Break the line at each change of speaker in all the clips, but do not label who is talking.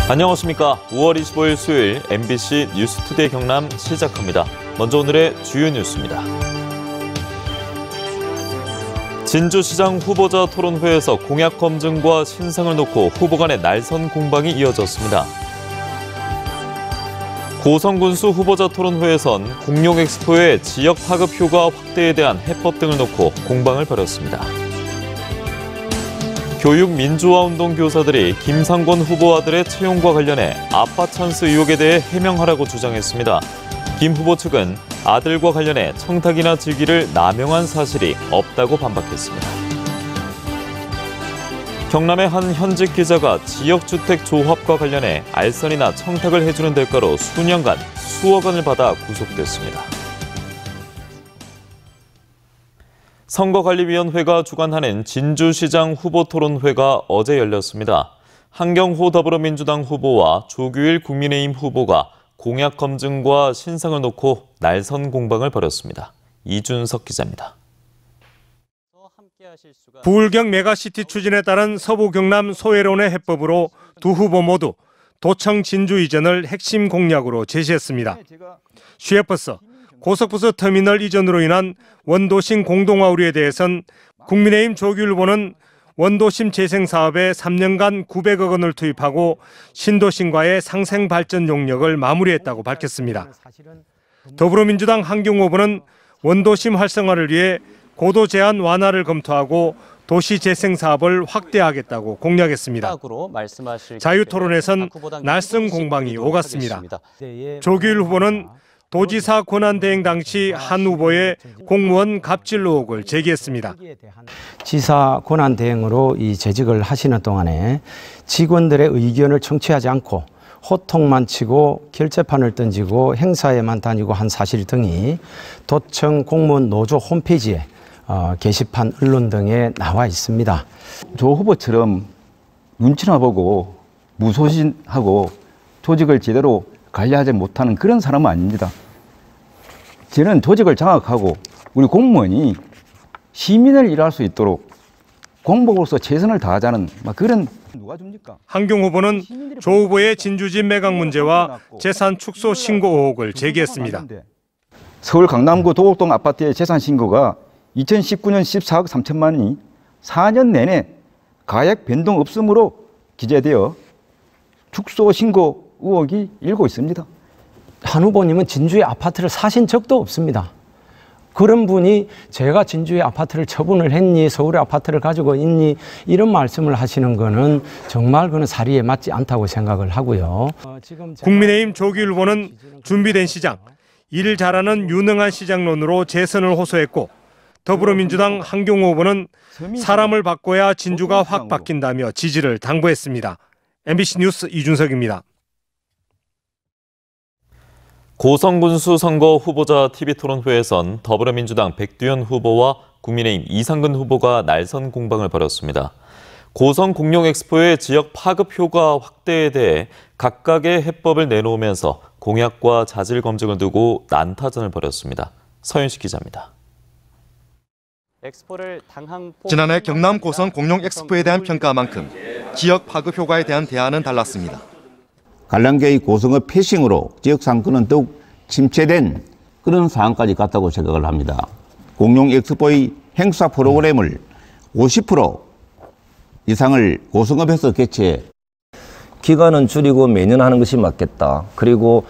안녕하십니까. 5월 25일 수요일 MBC 뉴스투데이 경남 시작합니다. 먼저 오늘의 주요 뉴스입니다. 진주시장 후보자 토론회에서 공약 검증과 신상을 놓고 후보 간의 날선 공방이 이어졌습니다. 고성군수 후보자 토론회에선 공룡 엑스포의 지역 파급 효과 확대에 대한 해법 등을 놓고 공방을 벌였습니다. 교육 민주화운동 교사들이 김상권 후보 아들의 채용과 관련해 아빠 찬스 의혹에 대해 해명하라고 주장했습니다. 김 후보 측은 아들과 관련해 청탁이나 직위를 남용한 사실이 없다고 반박했습니다. 경남의 한 현직 기자가 지역주택 조합과 관련해 알선이나 청탁을 해주는 대가로 수년간 수억 원을 받아 구속됐습니다. 선거관리위원회가 주관하는 진주시장 후보토론회가 어제 열렸습니다. 한경호 더불어민주당 후보와 조규일 국민의힘 후보가 공약 검증과 신상을 놓고 날선 공방을 벌였습니다. 이준석 기자입니다.
부울경 메가시티 추진에 따른 서부 경남 소외론의 해법으로 두 후보 모두 도청 진주 이전을 핵심 공약으로 제시했습니다. 시외버스, 고속버스 터미널 이전으로 인한 원도심 공동화 우려에 대해선 국민의힘 조규일 후보는 원도심 재생 사업에 3년간 900억 원을 투입하고 신도심과의 상생 발전 용역을 마무리했다고 밝혔습니다. 더불어민주당 한경호 후보는 원도심 활성화를 위해 고도 제한 완화를 검토하고 도시 재생 사업을 확대하겠다고 공약했습니다. 자유토론에선 날선 공방이 오갔습니다. 조규일 후보는 도지사 권한대행 당시 한 후보의 공무원 갑질 의혹을 제기했습니다.
지사 권한대행으로 이 재직을 하시는 동안에 직원들의 의견을 청취하지 않고 호통만 치고 결재판을 던지고 행사에만 다니고 한 사실 등이 도청 공무원 노조 홈페이지에 게시판 언론 등에 나와 있습니다.
조 후보처럼 눈치나 보고 무소신하고 조직을 제대로 관리하지 못하는 그런 사람은 아닙니다. 저는 조직을 장악하고 우리 공무원이 시민을 일할 수 있도록 공복으로서 최선을 다하자는 그런 누가 줍니까?
한경 후보는 조 후보의 진주집 매각 문제와 재산 축소 신고 의혹을 제기했습니다.
서울 강남구 도곡동 아파트의 재산 신고가 2019년 14억 3천만 원이 4년 내내 가액 변동 없음으로 기재되어 축소 신고 의혹이 일고 있습니다.
한 후보님은 진주의 아파트를 사신 적도 없습니다. 그런 분이 제가 진주의 아파트를 처분을 했니, 서울의 아파트를 가지고 있니, 이런 말씀을 하시는 거는 정말 그는 사리에 맞지 않다고 생각을 하고요.
국민의힘 조규일 후보는 준비된 시장, 일 잘하는 유능한 시장론으로 재선을 호소했고, 더불어민주당 한경호 후보는 사람을 바꿔야 진주가 확 바뀐다며 지지를 당부했습니다. MBC 뉴스 이준석입니다.
고성군수 선거 후보자 TV토론회에선 더불어민주당 백두현 후보와 국민의힘 이상근 후보가 날선 공방을 벌였습니다. 고성 공룡 엑스포의 지역 파급 효과 확대에 대해 각각의 해법을 내놓으면서 공약과 자질 검증을 두고 난타전을 벌였습니다. 서윤식 기자입니다.
지난해 경남 고성 공룡 엑스포에 대한 평가만큼 지역 파급 효과에 대한 대안은 달랐습니다.
관람객의 고성의 패싱으로 지역 상권은 더욱 침체된 그런 상황까지 갔다고 생각을 합니다. 공룡 엑스포의 행사 프로그램을 50% 이상을 고성읍에서 개최해
기간은 줄이고 매년 하는 것이 맞겠다. 그리고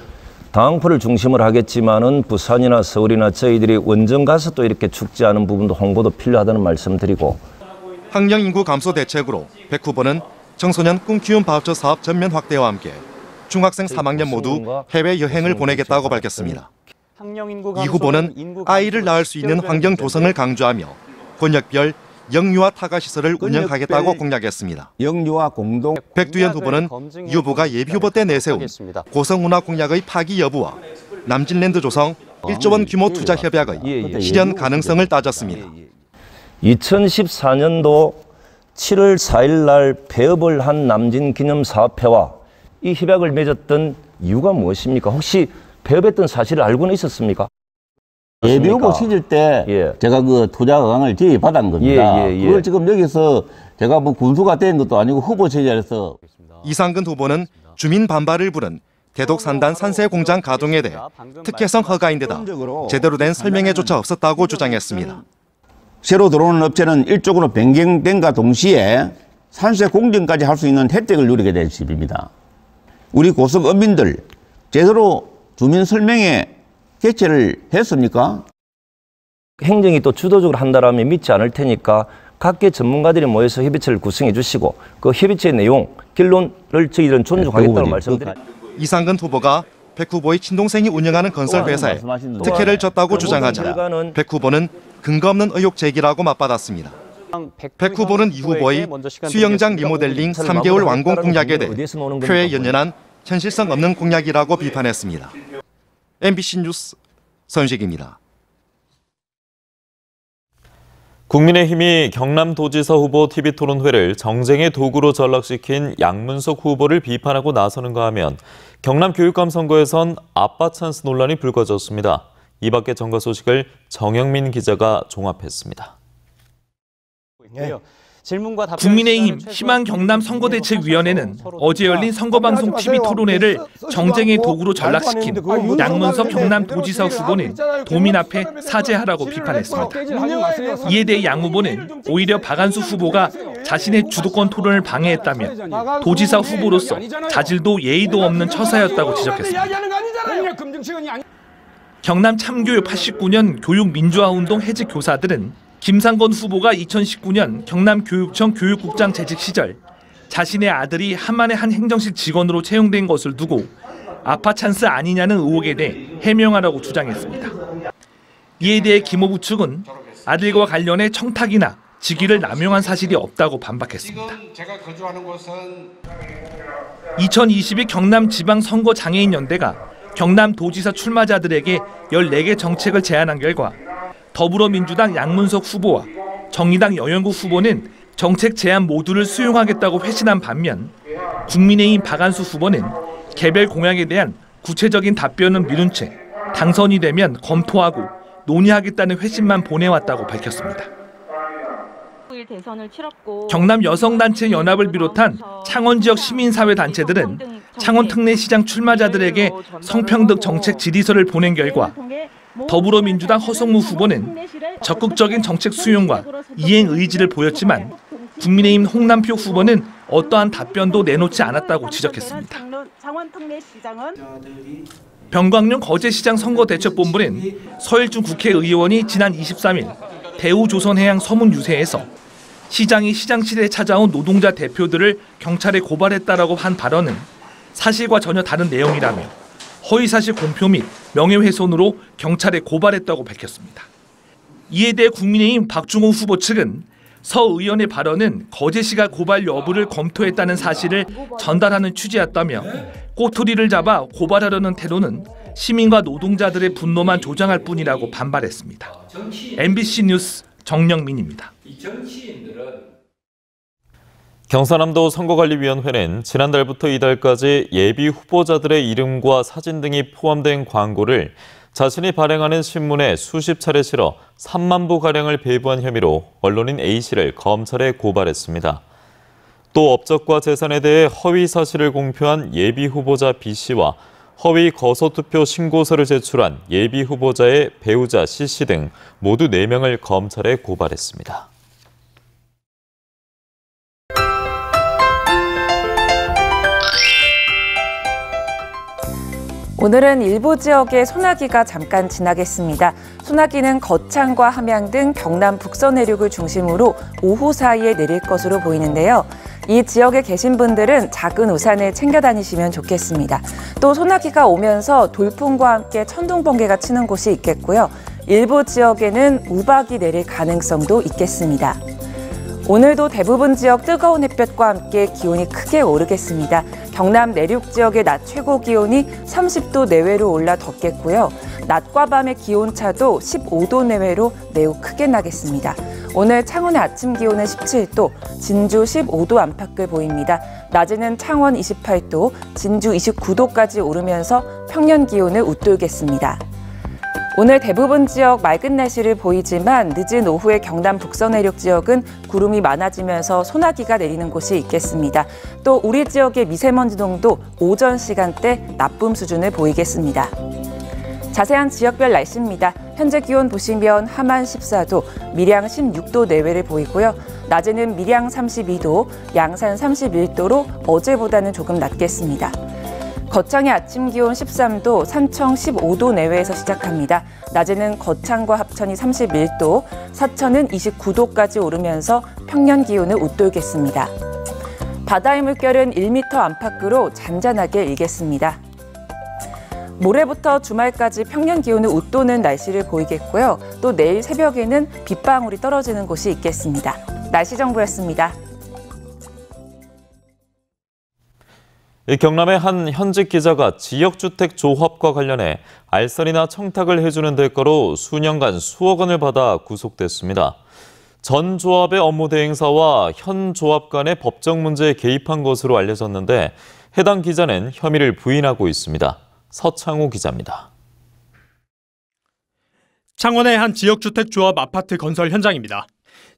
당황포를 중심으로 하겠지만은 부산이나 서울이나 저희들이 원정 가서 또 이렇게 축제하는 부분도 홍보도 필요하다는 말씀드리고.
학령 인구 감소 대책으로 백 후보는 청소년 꿈키움 바우처 사업 전면 확대와 함께 중학생 3학년 모두 해외 여행을 보내겠다고 밝혔습니다. 이 후보는 아이를 낳을 수 있는 환경 조성을 강조하며 권역별 영유아 타가 시설을 운영하겠다고 공약했습니다.
영유아 공동
백두현 후보는 유보가 예비 후보 때 내세운 고성문화 공약의 파기 여부와 남진랜드 조성 1조 원 규모 투자 협약의 실현 가능성을 따졌습니다.
2014년도 7월 4일 날 폐업을 한 남진기념사업회와 이 협약을 맺었던 이유가 무엇입니까? 혹시 폐업했던 사실을 알고는 있었습니까?
예비 후보 시절 때 제가 그 투자 강을 제의받은 겁니다. 그걸 지금 여기서 제가 뭐 군수가 된 것도 아니고 후보 체제에서.
이상근 후보는 주민 반발을 부른 대독산단 산세 공장 가동에 대해 특혜성 허가인데다 제대로 된 설명회조차 없었다고 주장했습니다.
새로 들어오는 업체는 일종으로 변경됨과 동시에 산세 공정까지 할 수 있는 혜택을 누리게 될 집입니다. 우리 고성 어민들 제대로 주민 설명회 개최를 했습니까?
행정이 또 주도적으로 한다라면 믿지 않을 테니까 각계 전문가들이 모여서 협의체를 구성해 주시고 그 협의체의 내용, 결론을 저희들은 존중하겠다는 말씀드립니다.
이상근 후보가 백 후보의 친동생이 운영하는 건설 회사에 특혜를 줬다고 주장하자 백 후보는 근거 없는 의혹 제기라고 맞받았습니다. 백 후보는 이 후보의 수영장 리모델링 3개월 완공 공약에 대해 표에 연연한 현실성 없는 공약이라고 비판했습니다. MBC 뉴스 선식입니다.
국민의힘이 경남도지사 후보 TV토론회를 정쟁의 도구로 전락시킨 양문석 후보를 비판하고 나서는가 하면 경남교육감 선거에선 아빠 찬스 논란이 불거졌습니다. 이 밖의 정가 소식을 정영민 기자가 종합했습니다.
국민의힘 희망 경남 선거대책위원회는 어제 열린 선거방송 TV토론회를 정쟁의 도구로 전락시킨 양문석 경남도지사 후보는 도민 앞에 사죄하라고 비판했습니다. 이에 대해 양 후보는 오히려 박한수 후보가 자신의 주도권 토론을 방해했다며 도지사 후보로서 자질도 예의도 없는 처사였다고 지적했습니다. 경남 참교육 89년 교육민주화운동 해직 교사들은 김상건 후보가 2019년 경남교육청 교육국장 재직 시절 자신의 아들이 한만의 한 행정실 직원으로 채용된 것을 두고 아빠 찬스 아니냐는 의혹에 대해 해명하라고 주장했습니다. 이에 대해 김 후보 측은 아들과 관련해 청탁이나 직위를 남용한 사실이 없다고 반박했습니다. 2022 경남지방선거장애인연대가 경남도지사 출마자들에게 14개 정책을 제안한 결과 더불어민주당 양문석 후보와 정의당 여영국 후보는 정책 제안 모두를 수용하겠다고 회신한 반면 국민의힘 박한수 후보는 개별 공약에 대한 구체적인 답변은 미룬 채 당선이 되면 검토하고 논의하겠다는 회신만 보내왔다고 밝혔습니다. 경남 여성단체 연합을 비롯한 창원 지역 시민사회 단체들은 창원 특례시장 출마자들에게 성평등 정책 질의서를 보낸 결과 더불어민주당 허성무 후보는 적극적인 정책 수용과 이행 의지를 보였지만 국민의힘 홍남표 후보는 어떠한 답변도 내놓지 않았다고 지적했습니다. 병광용 거제시장 선거대책본부는 서일준 국회의원이 지난 23일 대우조선해양 서문유세에서 시장이 시장실에 찾아온 노동자 대표들을 경찰에 고발했다라고 한 발언은 사실과 전혀 다른 내용이라며 허위사실 공표 및 명예훼손으로 경찰에 고발했다고 밝혔습니다. 이에 대해 국민의힘 박중호 후보 측은 서 의원의 발언은 거제시가 고발 여부를 검토했다는 사실을 전달하는 취지였다며 꼬투리를 잡아 고발하려는 태도는 시민과 노동자들의 분노만 조장할 뿐이라고 반발했습니다. MBC 뉴스 정영민입니다.
경상남도 선거관리위원회는 지난달부터 이달까지 예비 후보자들의 이름과 사진 등이 포함된 광고를 자신이 발행하는 신문에 수십 차례 실어 3만 부가량을 배부한 혐의로 언론인 A씨를 검찰에 고발했습니다. 또 업적과 재산에 대해 허위 사실을 공표한 예비 후보자 B씨와 허위 거소투표 신고서를 제출한 예비 후보자의 배우자 C씨 등 모두 4명을 검찰에 고발했습니다.
오늘은 일부 지역에 소나기가 잠깐 지나겠습니다. 소나기는 거창과 함양 등 경남 북서 내륙을 중심으로 오후 사이에 내릴 것으로 보이는데요. 이 지역에 계신 분들은 작은 우산을 챙겨 다니시면 좋겠습니다. 또 소나기가 오면서 돌풍과 함께 천둥, 번개가 치는 곳이 있겠고요. 일부 지역에는 우박이 내릴 가능성도 있겠습니다. 오늘도 대부분 지역 뜨거운 햇볕과 함께 기온이 크게 오르겠습니다. 경남 내륙 지역의 낮 최고 기온이 30도 내외로 올라 덥겠고요. 낮과 밤의 기온차도 15도 내외로 매우 크게 나겠습니다. 오늘 창원의 아침 기온은 17도, 진주 15도 안팎을 보입니다. 낮에는 창원 28도, 진주 29도까지 오르면서 평년 기온을 웃돌겠습니다. 오늘 대부분 지역 맑은 날씨를 보이지만 늦은 오후에 경남 북서 내륙 지역은 구름이 많아지면서 소나기가 내리는 곳이 있겠습니다. 또 우리 지역의 미세먼지 농도 오전 시간대 나쁨 수준을 보이겠습니다. 자세한 지역별 날씨입니다. 현재 기온 보시면 함안 14도, 밀양 16도 내외를 보이고요. 낮에는 밀양 32도, 양산 31도로 어제보다는 조금 낮겠습니다. 거창의 아침 기온 13도, 산청 15도 내외에서 시작합니다. 낮에는 거창과 합천이 31도, 사천은 29도까지 오르면서 평년 기온을 웃돌겠습니다. 바다의 물결은 1m 안팎으로 잔잔하게 일겠습니다. 모레부터 주말까지 평년 기온을 웃도는 날씨를 보이겠고요. 또 내일 새벽에는 빗방울이 떨어지는 곳이 있겠습니다. 날씨 정보였습니다.
경남의 한 현직 기자가 지역주택 조합과 관련해 알선이나 청탁을 해주는 대가로 수년간 수억 원을 받아 구속됐습니다. 전 조합의 업무 대행사와 현 조합 간의 법적 문제에 개입한 것으로 알려졌는데 해당 기자는 혐의를 부인하고 있습니다. 서창호 기자입니다.
창원의 한 지역주택조합 아파트 건설 현장입니다.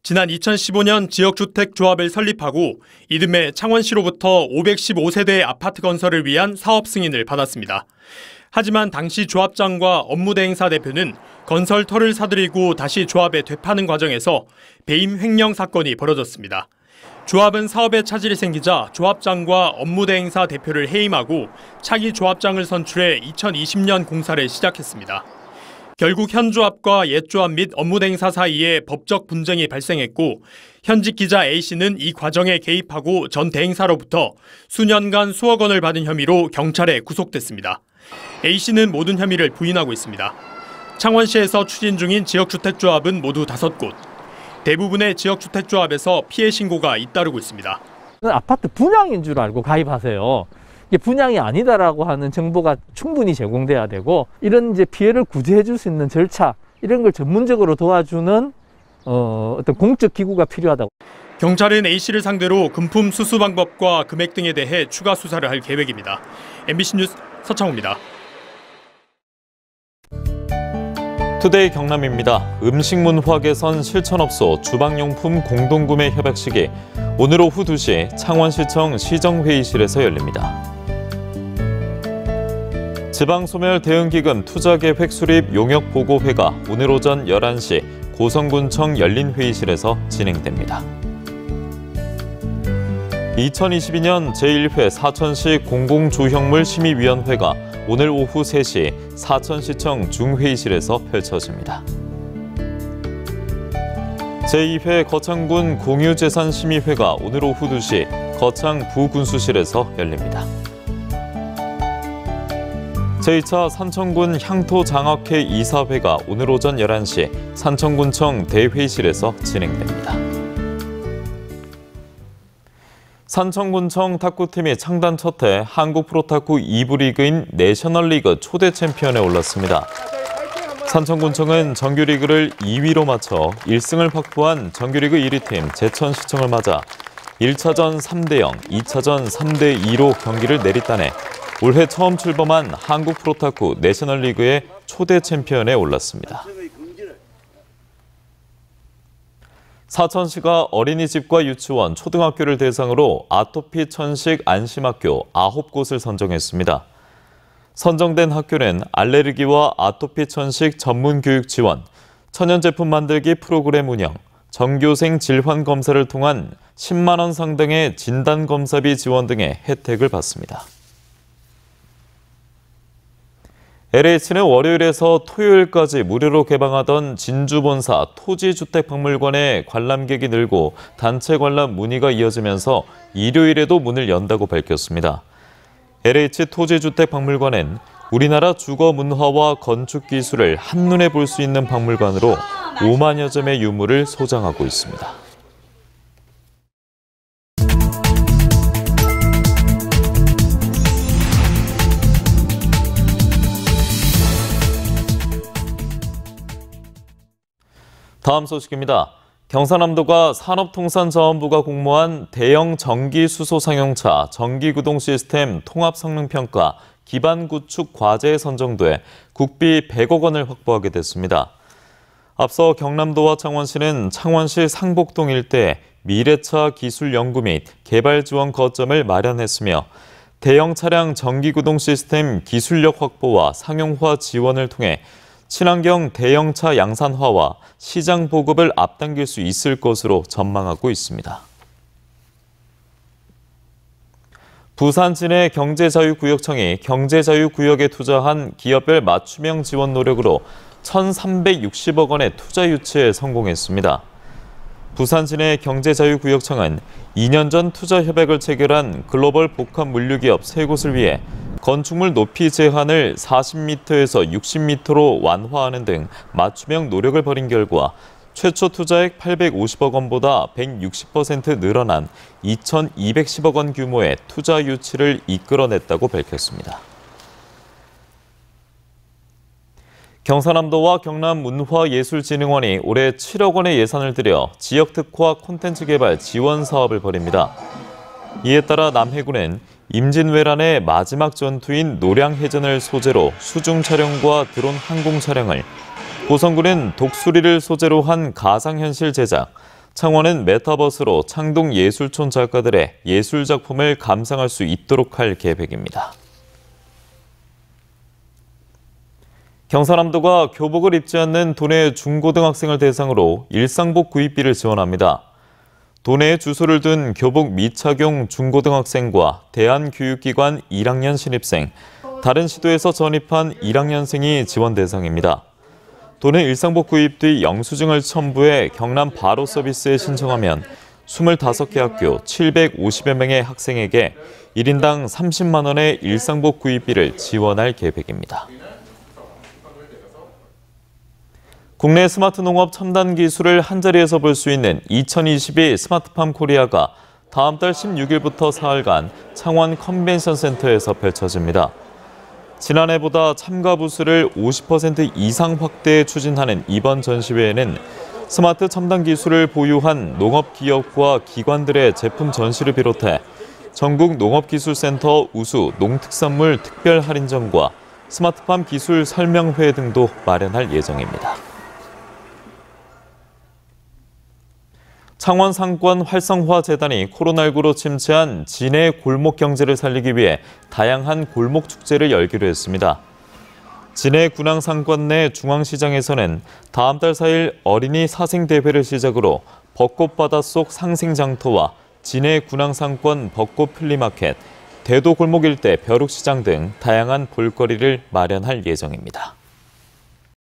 지난 2015년 지역주택조합을 설립하고 이듬해 창원시로부터 515세대의 아파트 건설을 위한 사업 승인을 받았습니다. 하지만 당시 조합장과 업무대행사 대표는 건설터를 사들이고 다시 조합에 되파는 과정에서 배임 횡령 사건이 벌어졌습니다. 조합은 사업에 차질이 생기자 조합장과 업무대행사 대표를 해임하고 차기 조합장을 선출해 2020년 공사를 시작했습니다. 결국 현 조합과 옛 조합 및 업무대행사 사이에 법적 분쟁이 발생했고 현직 기자 A씨는 이 과정에 개입하고 전 대행사로부터 수년간 수억 원을 받은 혐의로 경찰에 구속됐습니다. A씨는 모든 혐의를 부인하고 있습니다. 창원시에서 추진 중인 지역주택조합은 모두 5곳. 대부분의 지역주택조합에서 피해 신고가 잇따르고 있습니다.
아파트 분양인 줄 알고 가입하세요. 이게 분양이 아니다라고 하는 정보가 충분히 제공돼야 되고 이런 이제 피해를 구제해 줄 수 있는 절차 이런 걸 전문적으로 도와주는 어떤 공적 기구가 필요하다고.
경찰은 A씨를 상대로 금품 수수 방법과 금액 등에 대해 추가 수사를 할 계획입니다. MBC 뉴스 서창호입니다.
투데이 경남입니다. 음식문화 개선 실천업소 주방용품 공동구매 협약식이 오늘 오후 2시 창원시청 시정회의실에서 열립니다. 지방소멸 대응기금 투자계획 수립 용역보고회가 오늘 오전 11시 고성군청 열린 회의실에서 진행됩니다. 2022년 제1회 사천시 공공조형물 심의위원회가 오늘 오후 3시 사천시청 중회의실에서 펼쳐집니다. 제2회 거창군 공유재산심의회가 오늘 오후 2시 거창 부군수실에서 열립니다. 제2차 산청군 향토장학회 이사회가 오늘 오전 11시 산청군청 대회의실에서 진행됩니다. 산청군청 탁구팀이 창단 첫 해 한국 프로탁구 2부 리그인 내셔널리그 초대 챔피언에 올랐습니다. 산청군청은 정규리그를 2위로 마쳐 1승을 확보한 정규리그 1위 팀 제천시청을 맞아 1차전 3대0, 2차전 3대2로 경기를 내리따내 올해 처음 출범한 한국 프로탁구 내셔널리그의 초대 챔피언에 올랐습니다. 사천시가 어린이집과 유치원, 초등학교를 대상으로 아토피 천식 안심학교 9곳을 선정했습니다. 선정된 학교는 알레르기와 아토피 천식 전문 교육 지원, 천연제품 만들기 프로그램 운영, 전교생 질환 검사를 통한 10만 원 상당의 진단검사비 지원 등의 혜택을 받습니다. LH는 월요일에서 토요일까지 무료로 개방하던 진주본사 토지주택박물관의 관람객이 늘고 단체 관람 문의가 이어지면서 일요일에도 문을 연다고 밝혔습니다. LH 토지주택박물관은 우리나라 주거 문화와 건축 기술을 한눈에 볼 수 있는 박물관으로 5만여 점의 유물을 소장하고 있습니다. 다음 소식입니다. 경상남도가 산업통상자원부가 공모한 대형 전기수소 상용차 전기구동 시스템 통합성능평가 기반 구축 과제에 선정돼 국비 100억 원을 확보하게 됐습니다. 앞서 경남도와 창원시는 창원시 상복동 일대에 미래차 기술 연구 및 개발 지원 거점을 마련했으며 대형 차량 전기구동 시스템 기술력 확보와 상용화 지원을 통해 친환경 대형차 양산화와 시장 보급을 앞당길 수 있을 것으로 전망하고 있습니다. 부산 진해 경제자유구역청이 경제자유구역에 투자한 기업별 맞춤형 지원 노력으로 1,360억 원의 투자 유치에 성공했습니다. 부산 진해 경제자유구역청은 2년 전 투자 협약을 체결한 글로벌 복합 물류기업 3곳을 위해 건축물 높이 제한을 40m에서 60m로 완화하는 등 맞춤형 노력을 벌인 결과 최초 투자액 850억 원보다 160% 늘어난 2,210억 원 규모의 투자 유치를 이끌어냈다고 밝혔습니다. 경상남도와 경남문화예술진흥원이 올해 7억 원의 예산을 들여 지역특화 콘텐츠 개발 지원 사업을 벌입니다. 이에 따라 남해군은 임진왜란의 마지막 전투인 노량해전을 소재로 수중 촬영과 드론 항공 촬영을, 고성군은 독수리를 소재로 한 가상현실 제작, 창원은 메타버스로 창동 예술촌 작가들의 예술작품을 감상할 수 있도록 할 계획입니다. 경상남도가 교복을 입지 않는 도내 중고등학생을 대상으로 일상복 구입비를 지원합니다. 도내에 주소를 둔 교복 미착용 중고등학생과 대한교육기관 1학년 신입생, 다른 시도에서 전입한 1학년생이 지원 대상입니다. 도내 일상복 구입 뒤 영수증을 첨부해 경남 바로 서비스에 신청하면 25개 학교 750여 명의 학생에게 1인당 30만 원의 일상복 구입비를 지원할 계획입니다. 국내 스마트 농업 첨단 기술을 한자리에서 볼 수 있는 2022 스마트팜 코리아가 다음 달 16일부터 사흘간 창원 컨벤션 센터에서 펼쳐집니다. 지난해보다 참가 부수를 50% 이상 확대 추진하는 이번 전시회에는 스마트 첨단 기술을 보유한 농업기업과 기관들의 제품 전시를 비롯해 전국 농업기술센터 우수 농특산물 특별 할인전과 스마트팜 기술 설명회 등도 마련할 예정입니다. 창원 상권 활성화 재단이 코로나19로 침체한 진해 골목 경제를 살리기 위해 다양한 골목 축제를 열기로 했습니다. 진해 군항 상권 내 중앙시장에서는 다음 달 4일 어린이 사생대회를 시작으로 벚꽃 바닷속 상생장터와 진해 군항 상권 벚꽃 플리마켓, 대도 골목 일대 벼룩시장 등 다양한 볼거리를 마련할 예정입니다.